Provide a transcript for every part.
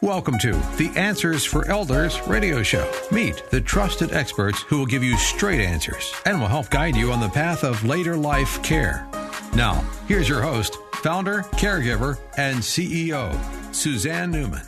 Welcome to the Answers for Elders radio show. Meet the trusted experts who will give you straight answers and will help guide you on the path of later life care. Now, here's your host, founder, caregiver, and CEO, Suzanne Newman.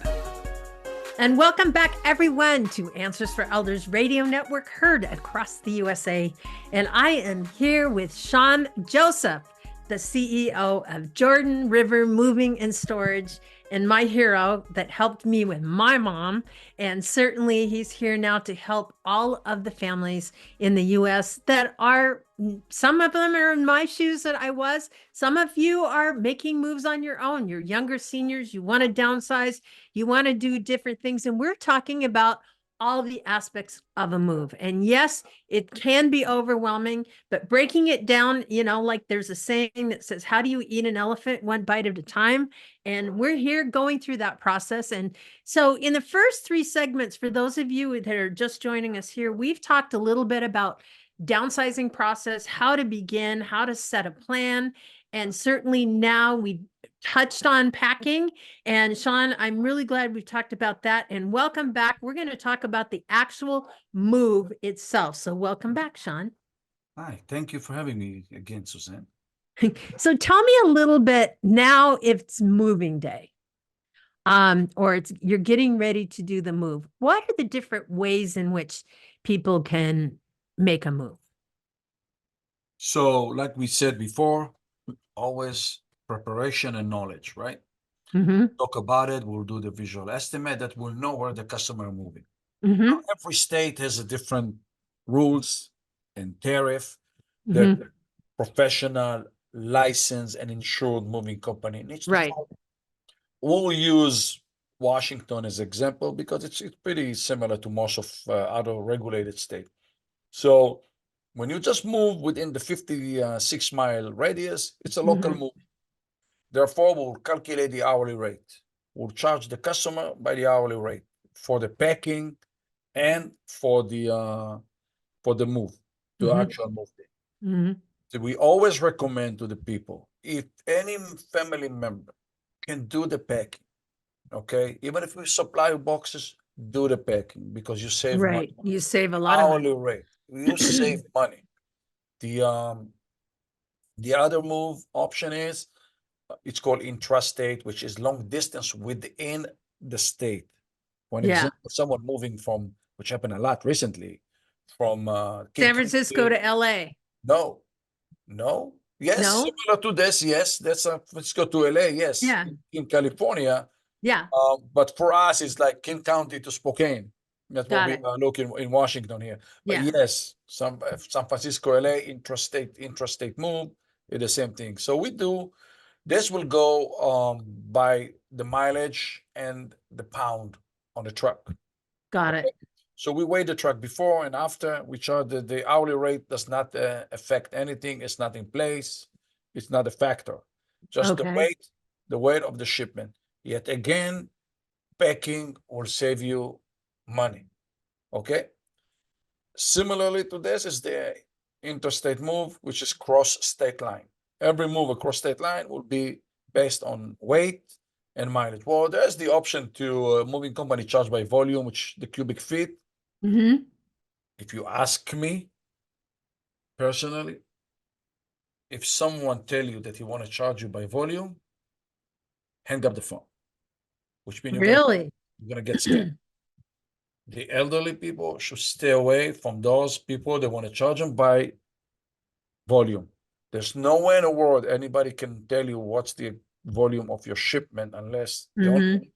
And welcome back, everyone, to Answers for Elders radio network, heard across the USA. And I am here with Sean Joseph, the CEO of Jordan River Moving and Storage, and my hero that helped me with my mom. And certainly he's here now to help all of the families in the U.S. that are, some of them are in my shoes that I was. Some of you are making moves on your own. You're younger seniors. You want to downsize. You want to do different things. And we're talking about all the aspects of a move. And yes, it can be overwhelming, but breaking it down, like there's a saying that says, how do you eat an elephant? One bite at a time. And we're here going through that process. And so in the first three segments, for those of you that are just joining us here, we've talked a little bit about downsizing process, how to begin, how to set a plan. And certainly now we touched on packing. And Sean, I'm really glad we've talked about that. And welcome back. We're going to talk about the actual move itself. So welcome back, Sean. Hi, thank you for having me again, Suzanne. So tell me a little bit now, if it's moving day, or you're getting ready to do the move. What are the different ways in which people can make a move? So, like we said before, always preparation and knowledge, right? Mm-hmm. Talk about it. We'll do the visual estimate that will know where the customer is moving. Mm-hmm. Now, every state has a different rules and tariff. Mm-hmm. The professional, licensed, and insured moving company needs to Right. follow. We'll use Washington as example because it's pretty similar to most of other regulated states. So when you just move within the 56-mile radius, it's a local Mm-hmm. move. Therefore, we'll calculate the hourly rate. We'll charge the customer by the hourly rate for the packing and for the move, the Mm-hmm. actual move day. Mm-hmm. So we always recommend to the people, if any family member can do the packing, okay, even if we supply boxes, do the packing because you save Right. money. You save a lot of money. Hourly rate, you save money. The other move option is it's called intrastate, which is long distance within the state. For Yeah. example, someone moving from, which happened a lot recently, from San Francisco to LA. No. Yes, No? similar to this. Yes, let's go to LA. Yes, Yeah. in California. Yeah. But for us, it's like King County to Spokane. That's Got what we look in Washington here. But Yeah. yes, San Francisco, LA, intrastate move, it's the same thing. So we do. This will go by the mileage and the pound on the truck. Got it. So we weigh the truck before and after. We charge the hourly rate does not affect anything. It's not in place. It's not a factor. Just Okay. the weight of the shipment. Yet again, packing will save you money. Okay. Similarly to this is the interstate move, which is cross state line. Every move across state line will be based on weight and mileage. Well, there's the option to moving company charge by volume, which the cubic feet. Mm-hmm. If you ask me personally, if someone tell you that he want to charge you by volume, hang up the phone, which means you're Really? gonna get scammed. The elderly people should stay away from those people that want to charge them by volume. There's no way in the world anybody can tell you what's the volume of your shipment unless the only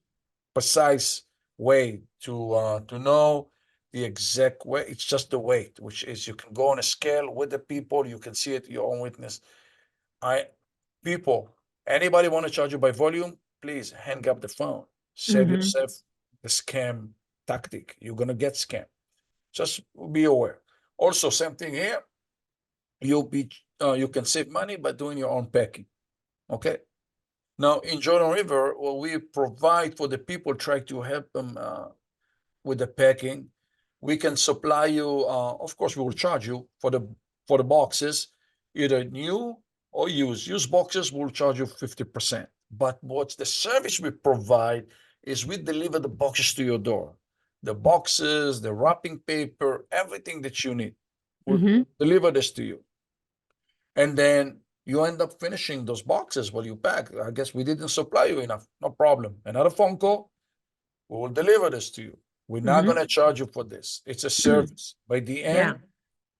precise way to know the exact weight. It's just the weight, which is you can go on a scale with the people. You can see it your own witness. Anybody want to charge you by volume? Please hang up the phone. Save yourself the scam tactic. You're gonna get scammed. Just be aware. Also, same thing here. You can save money by doing your own packing. Okay. Now in Jordan River, what we provide for the people, try to help them with the packing. We can supply you. Of course, we will charge you for the boxes, either new or used. Used boxes will charge you 50%. But what's the service we provide is we deliver the boxes to your door. The boxes, the wrapping paper, everything that you need. We'll deliver this to you. And then you end up finishing those boxes while you pack. I guess we didn't supply you enough. No problem. Another phone call, we will deliver this to you. We're not going to charge you for this. It's a service. By the end,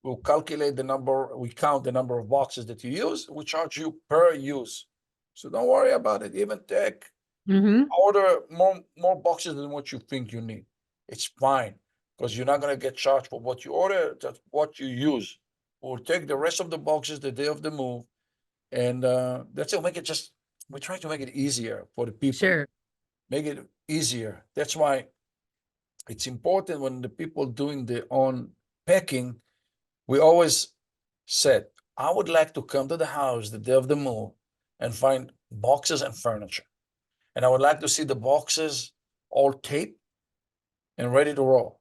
we'll calculate the number, we count the number of boxes that you use, we charge you per use. So don't worry about it. Even take, order more boxes than what you think you need. It's fine, because you're not going to get charged for what you order, just what you use. We'll take the rest of the boxes the day of the move, and that's it. Make it just, we try to make it easier for the people. Sure. Make it easier. That's why it's important when the people doing their own packing, we always said, I would like to come to the house the day of the move and find boxes and furniture. And I would like to see the boxes all taped and ready to roll.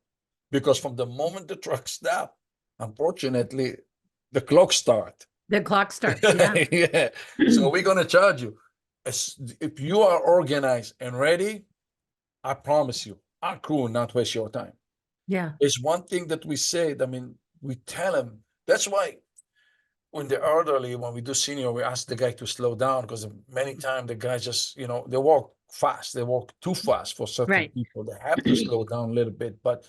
Because from the moment the truck stops, unfortunately, the clock starts. The clock starts, yeah. Yeah. So we're going to charge you. If you are organized and ready, I promise you, our crew will not waste your time. Yeah. It's one thing that we said, I mean, we tell them. That's why when they're elderly, when we do senior, we ask the guy to slow down, because many times the guys just, you know, they walk fast. They walk too fast for certain people. They have to slow down a little bit, but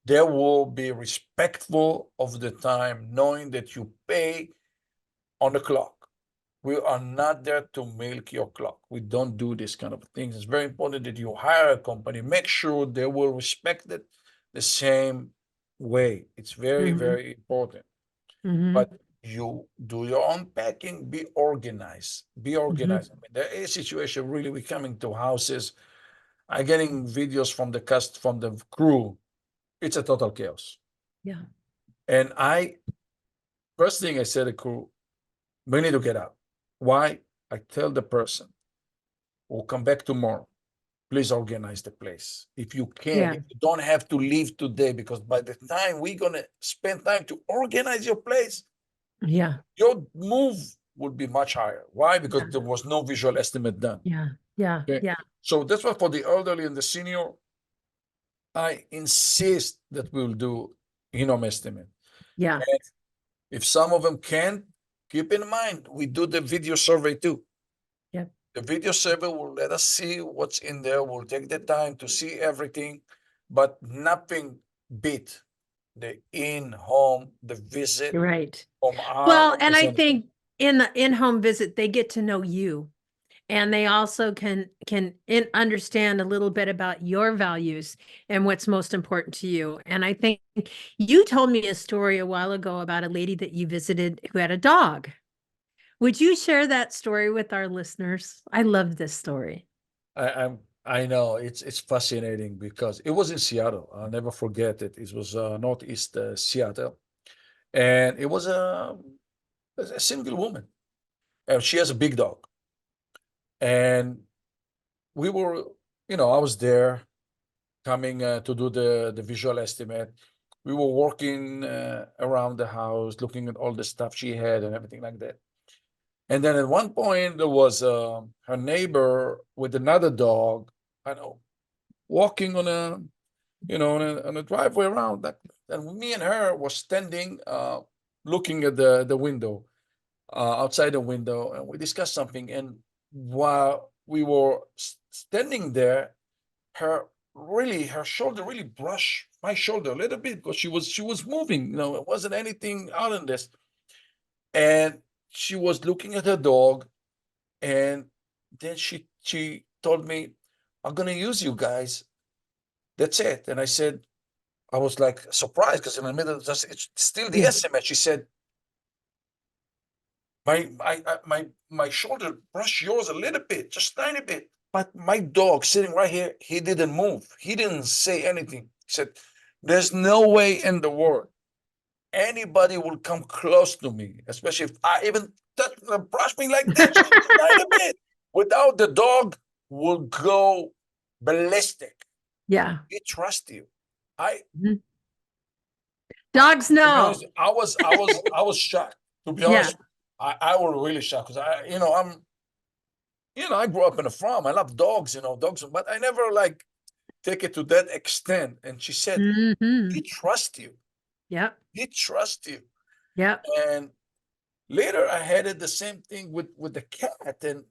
they will be respectful of the time, knowing that you pay on the clock. We are not there to milk your clock. We don't do this kind of things. It's very important that you hire a company, make sure they will respect it the same way. It's very, very important. But you do your own packing, be organized. Be organized. I mean, there is a situation really, we're coming to houses. I'm getting videos from the from the crew. It's a total chaos. Yeah. And first thing I said to the crew, we need to get out. Why? I tell the person, we'll come back tomorrow. Please organize the place. If you can, if you don't have to leave today, because by the time we're going to spend time to organize your place, your move would be much higher. Why? Because there was no visual estimate done. Okay? So that's why for the elderly and the senior, I insist that we'll do in-home estimate. And if some of them can't, keep in mind, we do the video survey too. The video survey will let us see what's in there. We'll take the time to see everything, but nothing beat the in-home, the visit. Right. Well, and I think in the in-home visit, they get to know you, and they also can understand a little bit about your values and what's most important to you. And I think you told me a story a while ago about a lady that you visited who had a dog. Would you share that story with our listeners? I love this story. I know it's fascinating because it was in Seattle. I'll never forget it. It was northeast Seattle, and it was a single woman, and she has a big dog. And we were, I was there, coming to do the visual estimate. We were working around the house, looking at all the stuff she had and everything like that. And then at one point, there was her neighbor with another dog, I know, walking on a driveway around. And me and her were standing, looking at the window, outside the window, and we discussed something. And while we were standing there, her shoulder really brushed my shoulder a little bit, because she was moving. It wasn't anything out in this. And she was looking at her dog, and then she told me, I'm going to use you guys. That's it. And I said, I was like surprised, because in the middle, it's still the estimate. She said, my shoulder brushed yours a little bit, just tiny bit. But my dog sitting right here, he didn't move. He didn't say anything. He said, there's no way in the world anybody will come close to me, especially if I even brush me like this, just a tiny bit. Without the dog will go ballistic. Yeah. We trust you. Dogs know. I was shocked, to be honest. I was really shocked, because I'm I grew up in a farm. I love dogs, dogs, but I never like take it to that extent. And she said, he trusts you. Yep. He trusts you. Yep. And later I had it the same thing with the cat. And,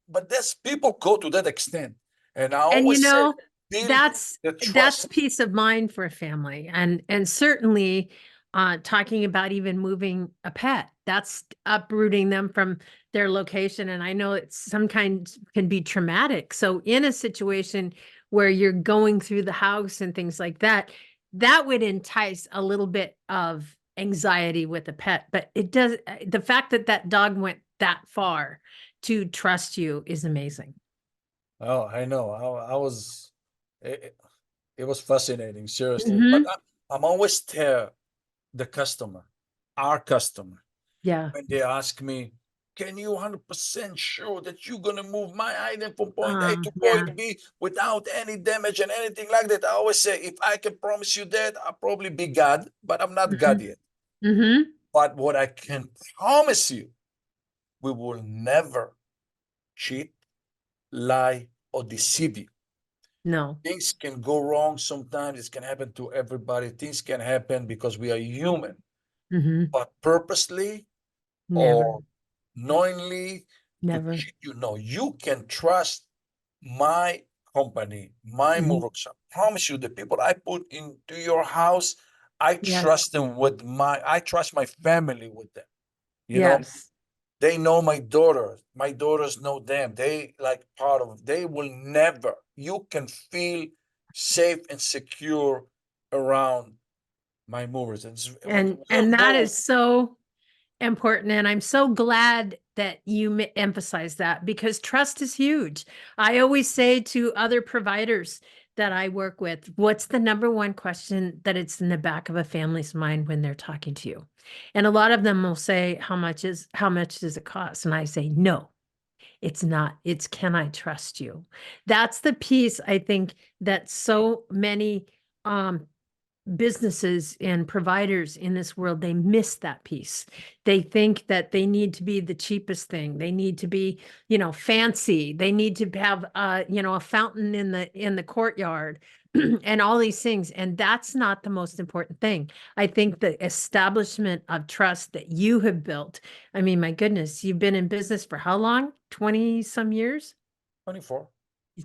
but that's people go to that extent. And I always say, that's peace of mind for a family. And certainly talking about even moving a pet, that's uprooting them from their location. And I know it's sometimes can be traumatic. So in a situation where you're going through the house and things like that, that would entice a little bit of anxiety with a pet. But it does, the fact that that dog went that far to trust you is amazing. Oh, I know. It was fascinating, seriously. But I'm always tell the customer, our customer, when they ask me, can you 100% sure that you're going to move my item from point A to point B without any damage and anything like that? I always say, if I can promise you that, I'll probably be God, but I'm not God yet. But what I can promise you, we will never cheat, lie, or deceive you. No. Things can go wrong sometimes. It can happen to everybody. Things can happen because we are human. But purposely or knowingly to cheat you, no, you can trust my company, my move workshop. Promise you, the people I put into your house, I trust them I trust my family with them. You know, they know my daughters. My daughters know them. They they will never, you can feel safe and secure around my movers. And that is so important. And I'm so glad that you emphasize that, because trust is huge. I always say to other providers that I work with, what's the number one question that it's in the back of a family's mind when they're talking to you? And a lot of them will say, how much does it cost? And I say, no, it's not. It's, can I trust you? That's the piece, I think, that so many businesses and providers in this world, they miss that piece. They think that they need to be the cheapest thing. They need to be, fancy. They need to have, a fountain in the courtyard and all these things. And that's not the most important thing. I think the establishment of trust that you have built, I mean, my goodness, you've been in business for how long? 20 some years? 24.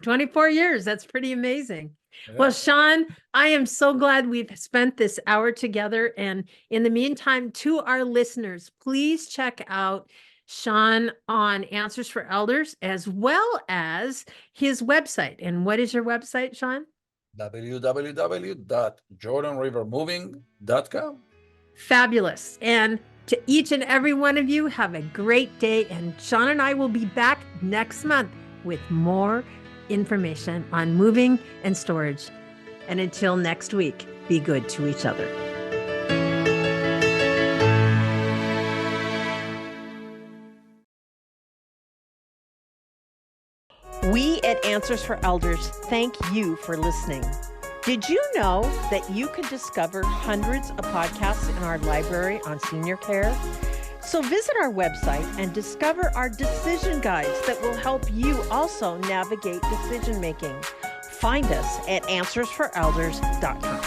24 years. That's pretty amazing. Yeah. Well, Sean, I am so glad we've spent this hour together. And in the meantime, to our listeners, please check out Sean on Answers for Elders, as well as his website. And what is your website, Sean? www.jordanrivermoving.com. Fabulous. And to each and every one of you, have a great day. And Sean and I will be back next month with more information on moving and storage. And until next week, be good to each other. We at Answers for Elders thank you for listening. Did you know that you can discover hundreds of podcasts in our library on senior care? So visit our website and discover our decision guides that will help you also navigate decision making. Find us at answersforelders.com.